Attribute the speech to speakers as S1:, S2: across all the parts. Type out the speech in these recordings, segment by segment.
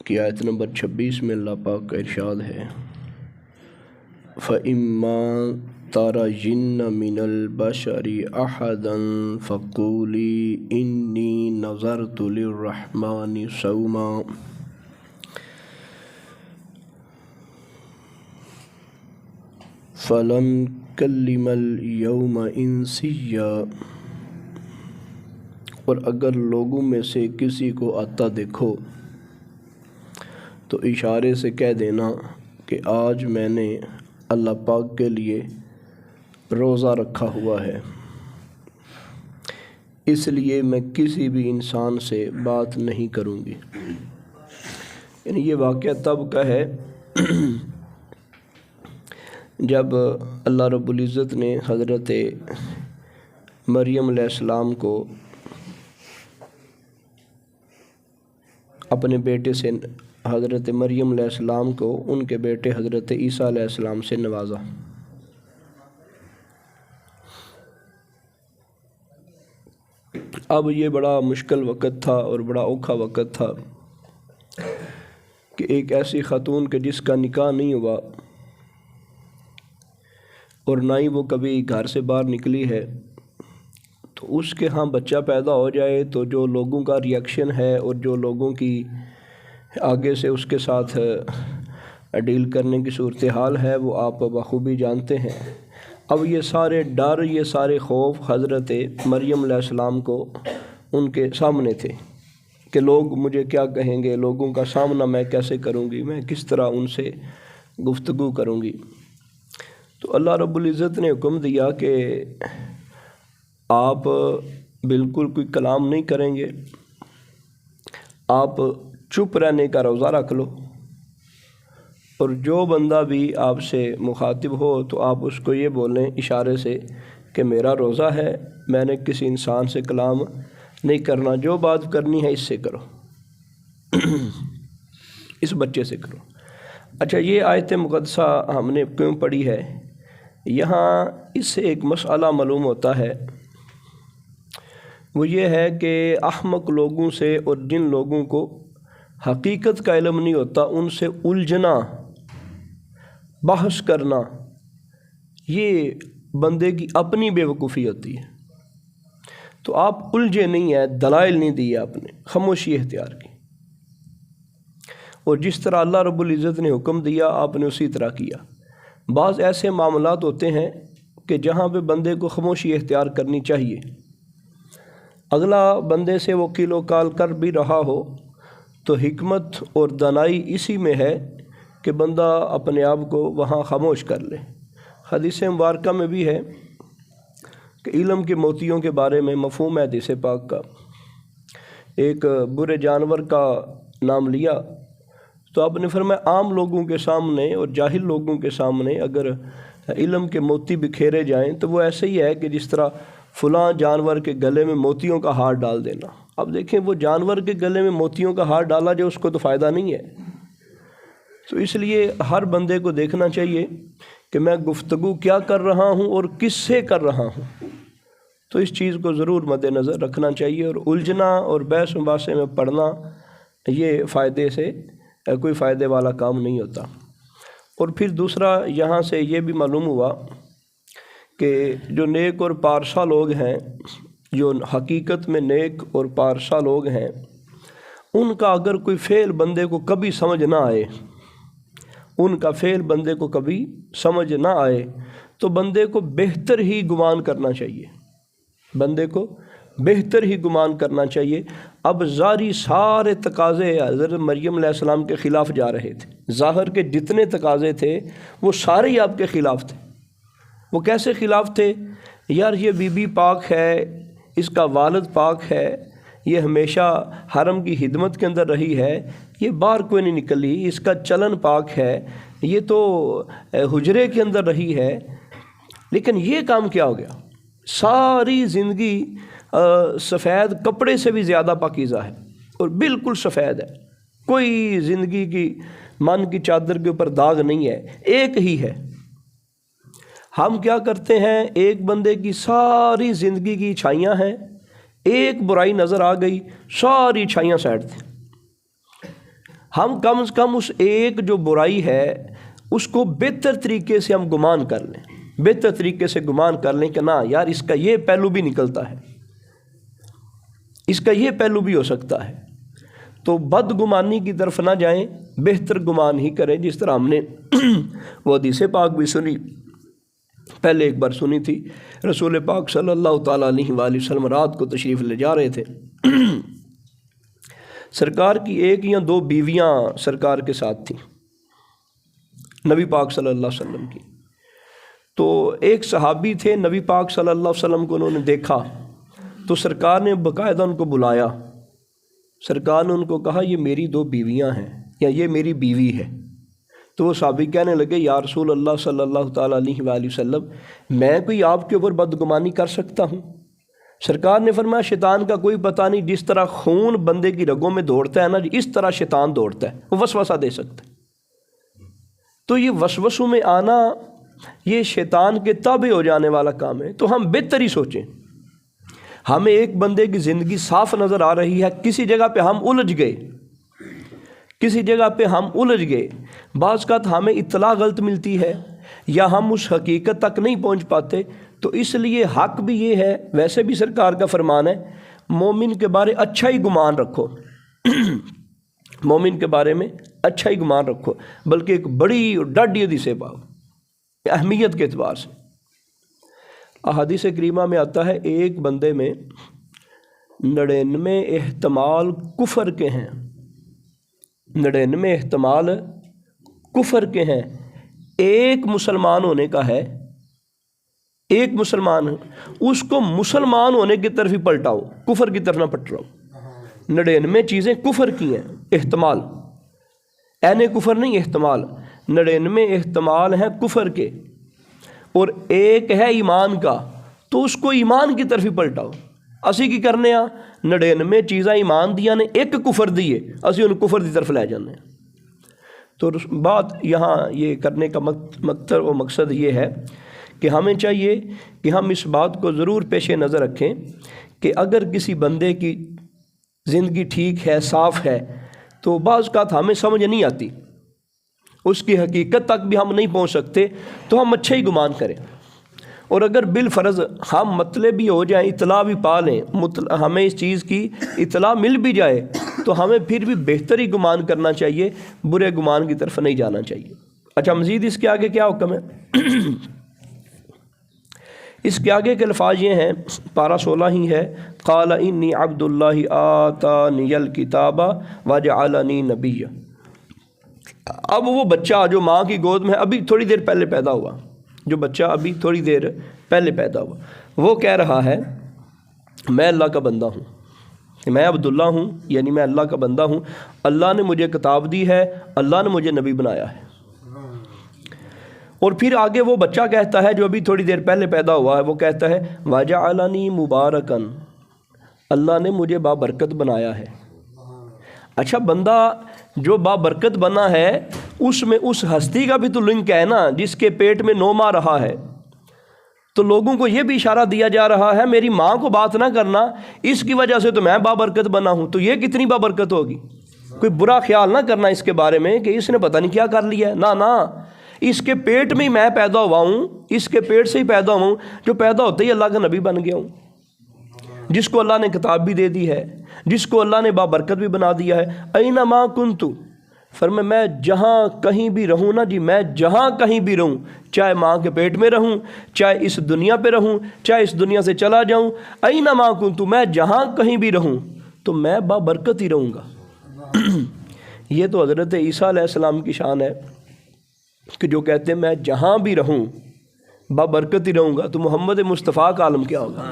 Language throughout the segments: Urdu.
S1: کی آیت نمبر 26 میں اللہ پاک کا ارشاد ہے فَإِمَّا تَرَيِنَّ مِنَ الْبَشَرِ أَحَدًا فَقُولِي إِنِّي نَذَرْتُ لِلرَّحْمَنِ صَوْمًا فَلَنْ نُكَلِّمَ الْيَوْمَ إِنْسِيًّا۔ اور اگر لوگوں میں سے کسی کو آتا دیکھو تو اشارے سے کہہ دینا کہ آج میں نے اللہ پاک کے لیے روزہ رکھا ہوا ہے، اس لیے میں کسی بھی انسان سے بات نہیں کروں گی۔ یعنی یہ واقعہ تب کا ہے جب اللہ رب العزت نے حضرت مریم علیہ السلام کو اپنے بیٹے سے حضرت مریم علیہ السلام کو ان کے بیٹے حضرت عیسیٰ علیہ السلام سے نوازا۔ اب یہ بڑا مشکل وقت تھا اور بڑا اوکھا وقت تھا کہ ایک ایسی خاتون کے جس کا نکاح نہیں ہوا اور نہ ہی وہ کبھی گھر سے باہر نکلی ہے، تو اس کے ہاں بچہ پیدا ہو جائے تو جو لوگوں کا ریئیکشن ہے اور جو لوگوں کی آگے سے اس کے ساتھ ڈیل کرنے کی صورتحال ہے وہ آپ بخوبی جانتے ہیں۔ اب یہ سارے ڈر، یہ سارے خوف حضرت مریم علیہ السلام کو ان کے سامنے تھے کہ لوگ مجھے کیا کہیں گے، لوگوں کا سامنا میں کیسے کروں گی، میں کس طرح ان سے گفتگو کروں گی۔ تو اللہ رب العزت نے حکم دیا کہ آپ بالکل کوئی کلام نہیں کریں گے، آپ چپ رہنے کا روزہ رکھ لو، اور جو بندہ بھی آپ سے مخاطب ہو تو آپ اس کو یہ بولیں اشارے سے کہ میرا روزہ ہے، میں نے کسی انسان سے کلام نہیں کرنا، جو بات کرنی ہے اس سے کرو، اس بچے سے کرو۔ اچھا، یہ آیت مقدسہ ہم نے کیوں پڑھی ہے؟ یہاں اس سے ایک مسئلہ معلوم ہوتا ہے، وہ یہ ہے کہ احمق لوگوں سے اور جن لوگوں کو حقیقت کا علم نہیں ہوتا ان سے الجھنا، بحث کرنا، یہ بندے کی اپنی بے وقوفی ہوتی ہے۔ تو آپ الجھے نہیں ہیں، دلائل نہیں دیے، آپ نے خاموشی اختیار کی، اور جس طرح اللہ رب العزت نے حکم دیا آپ نے اسی طرح کیا۔ بعض ایسے معاملات ہوتے ہیں کہ جہاں پہ بندے کو خاموشی اختیار کرنی چاہیے، اگلا بندے سے وہ کیل و کال کر بھی رہا ہو تو حکمت اور دانائی اسی میں ہے کہ بندہ اپنے آپ کو وہاں خاموش کر لے۔ حدیث مبارکہ میں بھی ہے کہ علم کے موتیوں کے بارے میں مفہوم ہے حدیث پاک کا، ایک برے جانور کا نام لیا تو آپ نے فرمایا عام لوگوں کے سامنے اور جاہل لوگوں کے سامنے اگر علم کے موتی بکھیرے جائیں تو وہ ایسے ہی ہے کہ جس طرح فلاں جانور کے گلے میں موتیوں کا ہار ڈال دینا۔ اب دیکھیں، وہ جانور کے گلے میں موتیوں کا ہار ڈالا جو اس کو تو فائدہ نہیں ہے۔ تو اس لیے ہر بندے کو دیکھنا چاہیے کہ میں گفتگو کیا کر رہا ہوں اور کس سے کر رہا ہوں، تو اس چیز کو ضرور مد نظر رکھنا چاہیے، اور الجھنا اور بحث مباحثے میں پڑھنا یہ فائدے سے کوئی فائدے والا کام نہیں ہوتا۔ اور پھر دوسرا یہاں سے یہ بھی معلوم ہوا کہ جو نیک اور پارسا لوگ ہیں، جو حقیقت میں نیک اور پارسا لوگ ہیں، ان کا اگر کوئی فعل بندے کو کبھی سمجھ نہ آئے، ان کا فعل بندے کو کبھی سمجھ نہ آئے تو بندے کو بہتر ہی گمان کرنا چاہیے، بندے کو بہتر ہی گمان کرنا چاہیے۔ اب ظاہری سارے تقاضے حضرت مریم علیہ السلام کے خلاف جا رہے تھے، ظاہر کے جتنے تقاضے تھے وہ سارے ہی آپ کے خلاف تھے۔ وہ کیسے خلاف تھے؟ یار یہ بی بی پاک ہے، اس کا والد پاک ہے، یہ ہمیشہ حرم کی خدمت کے اندر رہی ہے، یہ باہر کوئی نہیں نکلی، اس کا چلن پاک ہے، یہ تو حجرے کے اندر رہی ہے، لیکن یہ کام کیا ہو گیا؟ ساری زندگی سفید کپڑے سے بھی زیادہ پاکیزہ ہے اور بالکل سفید ہے، کوئی زندگی کی من کی چادر کے اوپر داغ نہیں ہے، ایک ہی ہے۔ ہم کیا کرتے ہیں؟ ایک بندے کی ساری زندگی کی چھائیاں ہیں، ایک برائی نظر آ گئی، ساری چھائیاں سائڈ تھیں۔ ہم کم از کم اس ایک جو برائی ہے اس کو بہتر طریقے سے ہم گمان کر لیں، بہتر طریقے سے گمان کر لیں کہ نا یار اس کا یہ پہلو بھی نکلتا ہے، اس کا یہ پہلو بھی ہو سکتا ہے۔ تو بدگمانی کی طرف نہ جائیں، بہتر گمان ہی کریں، جس طرح ہم نے وہ حدیث پاک بھی سنی، پہلے ایک بار سنی تھی۔ رسول پاک صلی اللہ تعالیٰ علیہ وآلہ وسلم رات کو تشریف لے جا رہے تھے، سرکار کی ایک یا دو بیویاں سرکار کے ساتھ تھیں، نبی پاک صلی اللہ علیہ وسلم کی۔ تو ایک صحابی تھے، نبی پاک صلی اللہ علیہ وسلم کو انہوں نے دیکھا تو سرکار نے باقاعدہ ان کو بلایا، سرکار نے ان کو کہا یہ میری دو بیویاں ہیں یا یہ میری بیوی ہے۔ تو وہ صحابی کہنے لگے یا رسول اللہ صلی اللہ تعالیٰ علیہ وآلہ وسلم میں کوئی آپ کے اوپر بدگمانی کر سکتا ہوں؟ سرکار نے فرمایا شیطان کا کوئی پتہ نہیں، جس طرح خون بندے کی رگوں میں دوڑتا ہے نا جی، اس طرح شیطان دوڑتا ہے، وہ وسوسہ دے سکتا ہے۔ تو یہ وسوسوں میں آنا یہ شیطان کے تابع ہو جانے والا کام ہے۔ تو ہم بہتر ہی سوچیں، ہمیں ایک بندے کی زندگی صاف نظر آ رہی ہے، کسی جگہ پہ ہم الجھ گئے، کسی جگہ پہ ہم الجھ گئے، بعض اوقات ہمیں اطلاع غلط ملتی ہے یا ہم اس حقیقت تک نہیں پہنچ پاتے، تو اس لیے حق بھی یہ ہے، ویسے بھی سرکار کا فرمان ہے مومن کے بارے اچھا ہی گمان رکھو مومن کے بارے میں اچھا ہی گمان رکھو، بلکہ ایک بڑی ڈاڈی حدیث پاک اہمیت کے اعتبار سے۔ احادیث کریمہ میں آتا ہے ایک بندے میں 99 احتمال کفر کے ہیں، 99 احتمال کفر کے ہیں، ایک مسلمان ہونے کا ہے، ایک مسلمان ہے، اس کو مسلمان ہونے کی طرف ہی پلٹاؤ، کفر کی طرف نہ پلٹاؤ۔ 99 چیزیں کفر کی ہیں، احتمال، عین کفر نہیں، احتمال، 99 احتمال ہیں کفر کے، اور ایک ہے ایمان کا، تو اس کو ایمان کی طرف ہی پلٹاؤ۔ اسی کی کرنے ہاں 99 چیزاں ایمان دیا نے، ایک کفر دیے، اسی ان کفر دی طرف لے جانے ہیں۔ تو بات یہاں یہ کرنے کا مقصد یہ ہے کہ ہمیں چاہیے کہ ہم اس بات کو ضرور پیش نظر رکھیں کہ اگر کسی بندے کی زندگی ٹھیک ہے، صاف ہے، تو بعض اوقات ہمیں سمجھ نہیں آتی، اس کی حقیقت تک بھی ہم نہیں پہنچ سکتے، تو ہم اچھا ہی گمان کریں، اور اگر بالفرض ہم مطلب بھی ہو جائیں، اطلاع بھی پا لیں، ہمیں اس چیز کی اطلاع مل بھی جائے، تو ہمیں پھر بھی بہتر ہی گمان کرنا چاہیے، برے گمان کی طرف نہیں جانا چاہیے۔ اچھا، مزید اس کے آگے کیا حکم ہے؟ اس کے آگے کے الفاظ یہ ہیں، پارہ 16 ہی ہے، قال انی عبد اللہ آتانی الکتاب وجعلنی نبیا۔ اب وہ بچہ جو ماں کی گود میں ابھی تھوڑی دیر پہلے پیدا ہوا، جو بچہ ابھی تھوڑی دیر پہلے پیدا ہوا، وہ کہہ رہا ہے میں اللہ کا بندہ ہوں، میں عبداللہ ہوں، یعنی میں اللہ کا بندہ ہوں، اللہ نے مجھے کتاب دی ہے، اللہ نے مجھے نبی بنایا ہے۔ اور پھر آگے وہ بچہ کہتا ہے جو ابھی تھوڑی دیر پہلے پیدا ہوا ہے، وہ کہتا ہے وَجَعَلَنِي مُبَارَكًا، اللہ نے مجھے بابرکت بنایا ہے۔ اچھا، بندہ جو بابرکت بنا ہے اس میں اس ہستی کا بھی تو لنک ہے نا، جس کے پیٹ میں 9 ماہ رہا ہے، تو لوگوں کو یہ بھی اشارہ دیا جا رہا ہے میری ماں کو بات نہ کرنا، اس کی وجہ سے تو میں بابرکت بنا ہوں، تو یہ کتنی بابرکت ہوگی۔ کوئی برا خیال نہ کرنا اس کے بارے میں کہ اس نے پتہ نہیں کیا کر لیا ہے، نہ، اس کے پیٹ میں ہی میں پیدا ہوا ہوں، اس کے پیٹ سے ہی پیدا ہوا ہوں، جو پیدا ہوتے ہی اللہ کا نبی بن گیا ہوں، جس کو اللہ نے کتاب بھی دے دی ہے، جس کو اللہ نے بابرکت بھی بنا دیا ہے۔ اینما کنتو، فرمایا میں جہاں کہیں بھی رہوں نا جی، میں جہاں کہیں بھی رہوں، چاہے ماں کے پیٹ میں رہوں، چاہے اس دنیا پہ رہوں، چاہے اس دنیا سے چلا جاؤں، اینما کنتو، میں جہاں کہیں بھی رہوں تو میں بابرکت ہی رہوں گا۔ یہ تو حضرت عیسیٰ علیہ السلام کی شان ہے کہ جو کہتے ہیں میں جہاں بھی رہوں بابرکت ہی رہوں گا، تو محمد مصطفیٰ کا عالم کیا ہوگا؟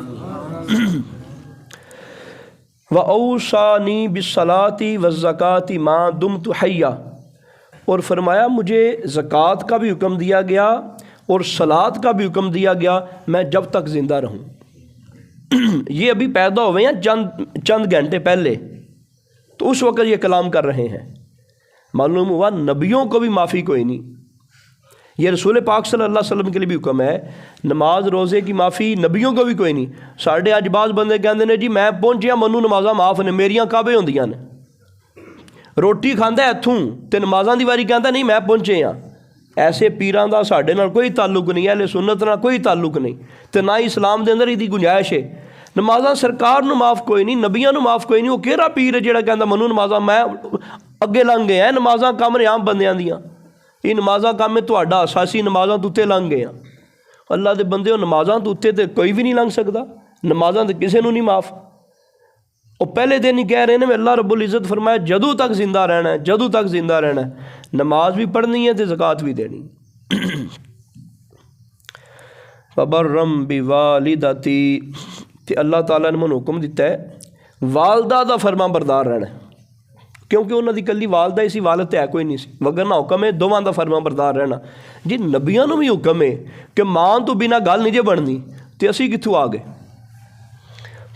S1: وَأَوْصَانِي بِالصَّلَاةِ وَالزَّكَاةِ مَا دُمْتُ حَيًّا، اور فرمایا مجھے زکوٰۃ کا بھی حکم دیا گیا اور صلاۃ کا بھی حکم دیا گیا میں جب تک زندہ رہوں۔ یہ ابھی پیدا ہوئے ہیں چند گھنٹے پہلے، تو اس وقت یہ کلام کر رہے ہیں۔ معلوم ہوا نبیوں کو بھی معافی کوئی نہیں، یہ رسول پاک صلی اللہ علیہ وسلم کے لیے بھی حکم ہے، نماز روزے کی معافی نبیوں کو بھی کوئی نہیں۔ ساڑھے اج بعض بندے کہندے نے جی میں پہنچیا منو نمازاں معاف نے، میریاں کعبے ہوندیاں نے، روٹی کھاندا ਇੱਥੋਂ ਤੇ ਨਮਾਜ਼ਾਂ ਦੀ ਵਾਰੀ ਕਹਿੰਦਾ ਨਹੀਂ ਮੈਂ ਪਹੁੰਚੇ ਹਾਂ। ਐਸੇ ਪੀਰਾਂ ਦਾ ਸਾਡੇ ਨਾਲ ਕੋਈ ਤਾਲੁਕ ਨਹੀਂ, ਅਹਿਲੇ ਸੁਨਨਤ ਨਾਲ ਕੋਈ ਤਾਲੁਕ ਨਹੀਂ, ਤੇ ਨਾ ਹੀ ਇਸਲਾਮ ਦੇ ਅੰਦਰ ਇਹਦੀ ਗੁੰਜਾਇਸ਼ ਹੈ। ਨਮਾਜ਼ਾਂ ਸਰਕਾਰ ਨੂੰ ਮਾਫ ਕੋਈ ਨਹੀਂ, ਨਬੀਆਂ ਨੂੰ ਮਾਫ ਕੋਈ ਨਹੀਂ। ਉਹ ਕਿਹੜਾ ਪੀਰ ਹੈ ਜਿਹੜਾ ਕਹਿੰਦਾ ਮੈਨੂੰ ਨਮਾਜ਼ਾਂ, ਮੈਂ ਅੱਗੇ ਲੰਘ ਗਿਆ, ਨਮਾਜ਼ਾਂ ਕੰਮ ਨੇ ਆਮ ਬੰਦਿਆਂ ਦੀਆਂ, ਇਹ ਨਮਾਜ਼ਾਂ ਕੰਮ ਹੈ ਤੁਹਾਡਾ, ਅਸੀਂ ਨਮਾਜ਼ਾਂ ਤੋਂ ਉੱਤੇ ਲੰਘ ਗਏ ਹਾਂ। ਅੱਲਾ ਦੇ ਬੰਦੇ, ਉਹ ਨਮਾਜ਼ਾਂ ਤੋਂ ਉੱਤੇ ਤੇ ਕੋਈ ਵੀ ਨਹੀਂ ਲੰਘ ਸਕਦਾ, ਨਮਾਜ਼ਾਂ ਤੇ ਕਿਸੇ ਨੂੰ ਨਹੀਂ ਮਾਫ। ਉਹ ਪਹਿਲੇ ਦਿਨ ਹੀ ਕਹਿ ਰਹੇ ਨੇ, ਅੱਲਾ ਰੱਬੁਲ ਇੱਜ਼ਤ ਫਰਮਾਇਆ ਜਦੋਂ ਤੱਕ ਜ਼ਿੰਦਾ ਰਹਿਣਾ ਹੈ, ਜਦੋਂ ਤੱਕ ਜ਼ਿੰਦਾ ਰਹਿਣਾ ਹੈ, ਨਮਾਜ਼ ਵੀ ਪੜ੍ਹਨੀ ਹੈ ਤੇ ਜ਼ਕਾਤ ਵੀ ਦੇਣੀ। ਫਬਰਮ ਬਿਵਾਲਿਦਤੀ, ਤੇ ਅੱਲਾਹ ਤਾਲਾ ਨੇ ਮੈਨੂੰ ਹੁਕਮ ਦਿੱਤਾ ਹੈ ਵਾਲਦਾ ਦਾ ਫਰਮਾਂ ਬਰਦਾਰ ਰਹਿਣਾ, ਕਿਉਂਕਿ ਉਹਨਾਂ ਦੀ ਇਕੱਲੀ ਵਾਲਦਾ ਹੀ ਸੀ, ਵਾਲਦ ਤੇ ਹੈ ਕੋਈ ਨਹੀਂ ਸੀ, ਵਗਰਨਾ ਹੁਕਮ ਹੈ ਦੋਵਾਂ ਦਾ ਫਰਮਾਂ ਬਰਦਾਰ ਰਹਿਣਾ। ਜੇ ਨਬੀਆਂ ਨੂੰ ਵੀ ਹੁਕਮ ਹੈ ਕਿ ਮਾਂ ਤੋਂ ਬਿਨਾਂ ਗੱਲ ਨਹੀਂ ਜੇ ਬਣਨੀ, ਤੇ ਅਸੀਂ ਕਿੱਥੋਂ ਆ ਗਏ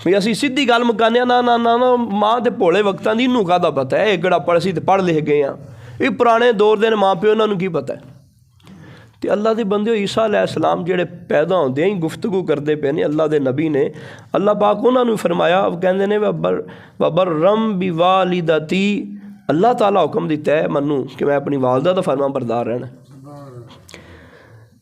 S1: ਵੀ ਅਸੀਂ ਸਿੱਧੀ ਗੱਲ ਮੁਕਾਉਂਦੇ ਹਾਂ? ਨਾ ਨਾ ਨਾ ਨਾ, ਮਾਂ ਦੇ ਭੋਲੇ ਵਕਤਾਂ ਦੀ ਇਹਨੂੰ ਕਾਹਦਾ ਪਤਾ ਹੈ, ਇਹ ਕਿਹੜਾ ਪੜ੍ਹ ਸੀ ਤੇ ਪੜ੍ਹ ਲਿਖ ਗਏ ਹਾਂ, ਇਹ ਪੁਰਾਣੇ ਦੌਰ ਦੇ ਮਾਂ ਪਿਓ, ਉਹਨਾਂ ਨੂੰ ਕੀ ਪਤਾ ਹੈ। ਤੇ ਅੱਲਾ ਦੇ ਬੰਦੇ, ਈਸਾ ਅਲੈਹਿਸਲਾਮ ਜਿਹੜੇ ਪੈਦਾ ਹੁੰਦਿਆਂ ਹੀ ਗੁਫ਼ਤਗੂ ਕਰਦੇ ਪਏ ਨੇ, ਅੱਲਾ ਦੇ ਨਬੀ ਨੇ, ਅੱਲਾ ਪਾਕ ਉਹਨਾਂ ਨੂੰ ਫਰਮਾਇਆ, ਕਹਿੰਦੇ ਨੇ ਵਬਰਰਮ ਬਿਵਾਲਿਦਤੀ, ਅੱਲਾਹ ਤਾਲਾ ਹੁਕਮ ਦਿੱਤਾ ਹੈ ਮੈਨੂੰ ਕਿ ਮੈਂ ਆਪਣੀ ਵਾਲਦਾ ਦਾ ਫਰਮਾਂ ਬਰਦਾਰ ਰਹਿਣਾ।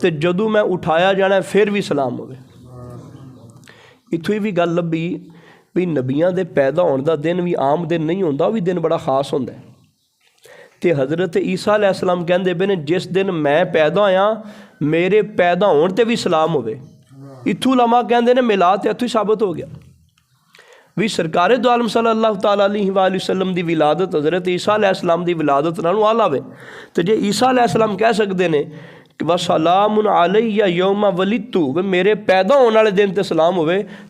S1: ਤੇ ਜਦੋਂ ਮੈਂ ਉਠਾਇਆ ਜਾਣਾ ਫਿਰ ਵੀ ਸਲਾਮ ਹੋਵੇ। ਇੱਥੋਂ ਹੀ ਵੀ ਗੱਲ ਲੱਭੀ ਵੀ ਨਬੀਆਂ ਦੇ ਪੈਦਾ ਹੋਣ ਦਾ ਦਿਨ ਵੀ ਆਮ ਦਿਨ ਨਹੀਂ ਹੁੰਦਾ, ਉਹ ਵੀ ਦਿਨ ਬੜਾ ਖਾਸ ਹੁੰਦਾ। ਤੇ ਹਜ਼ਰਤ ਈਸਾ ਅਲੈਹਿਸਲਾਮ ਕਹਿੰਦੇ ਪਏ ਨੇ ਜਿਸ ਦਿਨ ਮੈਂ ਪੈਦਾ ਹੋਇਆ ਮੇਰੇ ਪੈਦਾ ਹੋਣ ਤੇ ਵੀ ਸਲਾਮ ਹੋਵੇ। ਇੱਥੋਂ ਉਲਮਾ ਕਹਿੰਦੇ ਨੇ ਮਿਲਾਦ ਤੇ ਇੱਥੋਂ ਹੀ ਸਾਬਤ ਹੋ ਗਿਆ ਵੀ ਸਰਕਾਰੇ ਦੋ ਆਲਮ ਸੱਲੱਲਾਹੁ ਤਆਲਾ ਅਲੈਹਿ ਵਸੱਲਮ ਦੀ ਵਿਲਾਦਤ ਹਜ਼ਰਤ ਈਸਾ ਅਲੈਹਿਸਲਾਮ ਦੀ ਵਿਲਾਦਤ ਨਾਲੋਂ ਆਲਾ ਵੇ। ਤੇ ਜੇ ਈਸਾ ਅਲੈਹਿਸਲਾਮ ਕਹਿ ਸਕਦੇ ਨੇ ਵਸਲਾਮੁਨ ਅਲੈਯਾ ਯੌਮਾ ਵਲਿਦਤੁ, ਵੀ ਮੇਰੇ ਪੈਦਾ ਹੋਣ ਵਾਲੇ ਦਿਨ ਤੇ ਸਲਾਮ ਹੋਵੇ,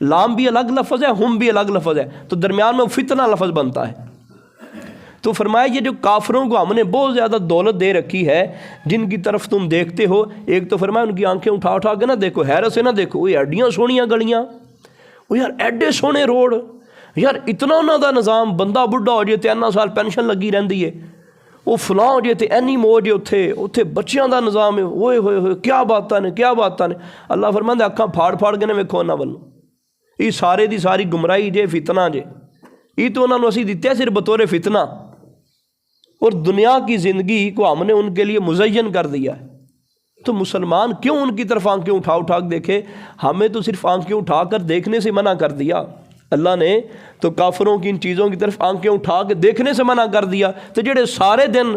S1: لام بھی الگ لفظ ہے، ہم بھی الگ لفظ ہے، تو درمیان میں فتنہ لفظ بنتا ہے۔ تو فرمایا یہ جو کافروں کو ہم نے بہت زیادہ دولت دے رکھی ہے جن کی طرف تم دیکھتے ہو، ایک تو فرمایا ان کی آنکھیں اٹھا اٹھا کے نہ دیکھو، حیرت سے نہ دیکھو، وہ ایڈیاں سونیاں گلیاں، وہ یار ایڈے سونے روڈ، یار اتنا انہوں دا نظام، بندہ بڑھا ہو جائے 3 سال پینشن لگی رہندی ہے، وہ فلاں ہو جائے اینی موج اتھے بچیاں دا نظام ہے، ہوئے ہوئے ہوئے کیا باتاں نے کیا باتاں نے۔ اللہ فرماندا اکھاں پھاڑ پھاڑ کے نہ ویکھو انہاں ولوں، یہ سارے دی ساری گمراہی جے، فتنہ جے، یہ تو انہوں نے اسی دیتے ہیں صرف بطور فتنہ، اور دنیا کی زندگی کو ہم نے ان کے لیے مزین کر دیا ہے۔ تو مسلمان کیوں ان کی طرف آنکھیں اٹھا اٹھا کے دیکھے؟ ہمیں تو صرف آنکھیں اٹھا کر دیکھنے سے منع کر دیا اللہ نے، تو کافروں کی ان چیزوں کی طرف آنکھیں اٹھا کے دیکھنے سے منع کر دیا۔ تو جڑے سارے دن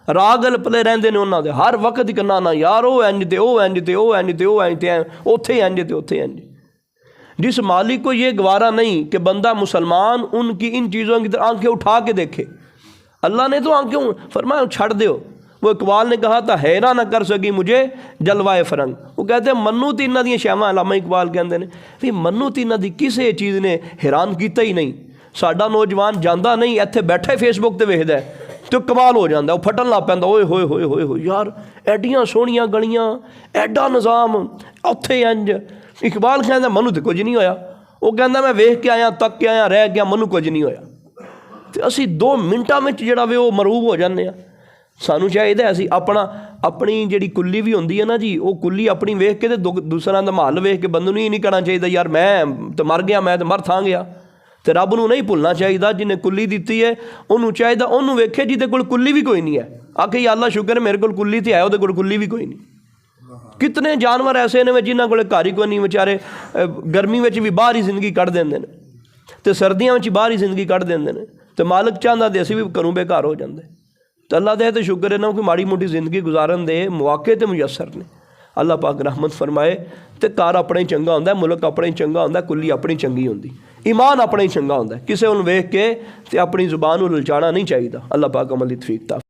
S1: راگل پلے رہندے نے انہاں دے، ہر وقت کہنا نا یار او انج تے او انج تے او انج تے او انج تے اوتھے انج تے اوتھے انج۔ جس مالک کو یہ گوارا نہیں کہ بندہ مسلمان ان کی ان چیزوں کی طرف آنکھیں اٹھا کے دیکھے، اللہ نے تو آنکھیں فرمایا چھڑ دیو۔ وہ اقبال نے کہا تھا حیران نہ کر سکی مجھے جلوائے فرنگ، وہ کہتے ہیں منو تی انہاں دیاں شیواں، علامہ اقبال کہندے نے بھی منو تی انہاں دی کسے چیز نے حیران کیتا ہی نہیں۔ ساڈا نوجوان جاندا نہیں، ایتھے بیٹھے فیس بک تے ویکھدا ہے تو کمال ہو جاندا، وہ پھٹن لگ پیندا، اوئے ہوئے ہوئے ہوئے ہوئے یار ایڈیاں سونیاں گلیاں، ایڈا نظام، اوتھے انج۔ اقبال کہندا منو تے کچھ نہیں ہویا، وہ کہندا میں ویکھ کے آیا، تک کے آیا، رہ گیا، منو کچھ نہیں ہویا۔ تو اسی 2 منٹاں وچ جڑا وے وہ مرعوب ہو جانے ہیں۔ سانو چاہیے اسی اپنی جڑی کلی بھی ہوندی ہے نا جی، وہ کلی اپنی ویکھ کے تے دوسرا دا محل ویکھ کے بندے نوں یہ نہیں کرنا چاہیے یار میں تو مر گیا، میں تو مر تھاں گیا۔ تے رب نوں نہیں بھولنا چاہیے، جنہیں کلی دیتی ہے انہوں چاہیے انہوں ویکھے جی دے کول کلی بھی کوئی نہیں ہے، آکھے یا اللہ شکر ہے میرے کول کلی تے ہے، وہ دے کول کلی بھی کوئی نہیں۔ کتنے جانور ایسے نے جنہاں کول گھر ہی کوئی نہیں، بیچارے گرمی وچ بھی باہر ہی زندگی کٹ دیندے نے تے سردیاں وچ باہر ہی زندگی کٹ دیندے نے، تے مالک چاہندا تے اسی بھی گھروں بے گھر ہو جاندے۔ تو اللہ دے تو شکر ہے نا کہ ماڑی موٹی زندگی گزارن دے مواقع تے میسر نے۔ اللہ پاک رحمت فرمائے تے کار اپنا ہی چنگا ہوندا ہے، ملک اپنا ہی چنگا ہوندا ہے، کلی اپنی چنگی ہوندی، ایمان اپنا ہی چنگا ہوندا ہے، کسے نوں ویکھ کے تے اپنی زبان نوں للچانا نہیں چاہیے۔ اللہ پاک عمل دی توفیق عطا